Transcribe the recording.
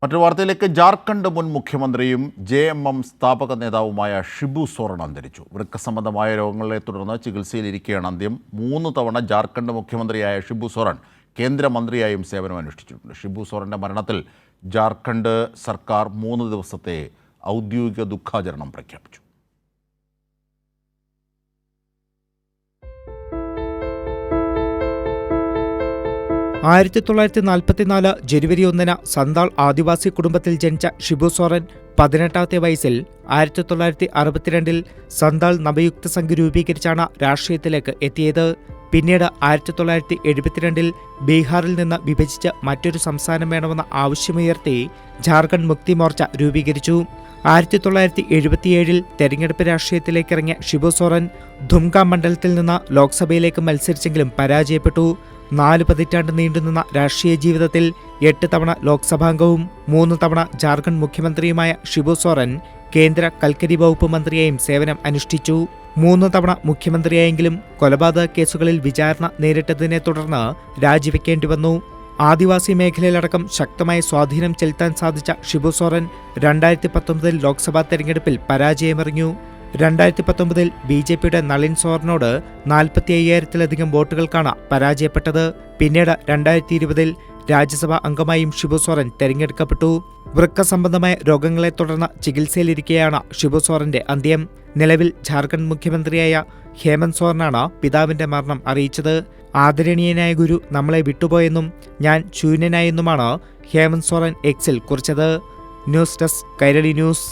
മറ്റൊരു വാർത്തയിലേക്ക്. ജാർഖണ്ഡ് മുൻ മുഖ്യമന്ത്രിയും JMM സ്ഥാപക നേതാവുമായ ഷിബു സോറൻ അന്തരിച്ചു. വൃക്ക സംബന്ധമായ രോഗങ്ങളെ തുടർന്ന് ചികിത്സയിലിരിക്കെയാണ് അന്ത്യം. 3 തവണ ജാർഖണ്ഡ് മുഖ്യമന്ത്രിയായ ഷിബു സോറൻ കേന്ദ്രമന്ത്രിയായും സേവനമനുഷ്ഠിച്ചിട്ടുണ്ട്. ഷിബു സോറന്റെ മരണത്തിൽ ജാർഖണ്ഡ് സർക്കാർ 3 ദിവസത്തെ ഔദ്യോഗിക ദുഃഖാചരണം പ്രഖ്യാപിച്ചു. ജനുവരി 1 സന്താൾ ആദിവാസി കുടുംബത്തിൽ ജനിച്ച ഷിബു സോറൻ 18ാമത്തെ വയസ്സിൽ 1962 സന്താൾ നവയുക്ത സംഘ് രൂപീകരിച്ചാണ് രാഷ്ട്രീയത്തിലേക്ക് എത്തിയത്. പിന്നീട് 1972 ബീഹാറിൽ നിന്ന് വിഭജിച്ച് മറ്റൊരു സംസ്ഥാനം വേണമെന്ന ആവശ്യമുയർത്തി ജാർഖണ്ഡ് മുക്തി മോർച്ച രൂപീകരിച്ചു. 1977 തെരഞ്ഞെടുപ്പ് രാഷ്ട്രീയത്തിലേക്കിറങ്ങിയ ഷിബു സോറൻ ധുംക മണ്ഡലത്തിൽ നിന്ന് ലോക്സഭയിലേക്ക് മത്സരിച്ചെങ്കിലും പരാജയപ്പെട്ടു. 4 പതിറ്റാണ്ട് നീണ്ടുനിന്ന രാഷ്ട്രീയ ജീവിതത്തിൽ 8 തവണ ലോക്സഭാംഗവും 3 തവണ ജാർഖണ്ഡ് മുഖ്യമന്ത്രിയുമായ ഷിബു സോറൻ കേന്ദ്ര കൽക്കരി വകുപ്പ് മന്ത്രിയായും സേവനം അനുഷ്ഠിച്ചു. 3 തവണ മുഖ്യമന്ത്രിയായെങ്കിലും കൊലപാതക കേസുകളിൽ വിചാരണ നേരിട്ടതിനെ തുടർന്ന് രാജിവെക്കേണ്ടി വന്നു. ആദിവാസി മേഖലയിലടക്കം ശക്തമായ സ്വാധീനം ചെലുത്താൻ സാധിച്ച ഷിബു സോറൻ 2019 ലോക്സഭാ തെരഞ്ഞെടുപ്പിൽ പരാജയമറിഞ്ഞു. 2019 BJPയുടെ നളിൻ സോറനോട് 45,000-ലധികം വോട്ടുകൾക്കാണ് പരാജയപ്പെട്ടത്. പിന്നീട് 2020 രാജ്യസഭാ അംഗമായും ഷിബു സോറൻ തെരഞ്ഞെടുക്കപ്പെട്ടു. വൃക്ക സംബന്ധമായ രോഗങ്ങളെ തുടർന്ന് ചികിത്സയിലിരിക്കെയാണ് ഷിബു സോറന്റെ അന്ത്യം. നിലവിൽ ജാർഖണ്ഡ് മുഖ്യമന്ത്രിയായ ഹേമന്ത് സോറനാണ് പിതാവിന്റെ മരണം അറിയിച്ചത്. ആദരണീയനായ ഗുരു നമ്മളെ വിട്ടുപോയെന്നും ഞാൻ ശൂന്യനായെന്നുമാണ് ഹേമന്ത് സോറൻ എക്സിൽ കുറിച്ചത്. News desk Kairali news.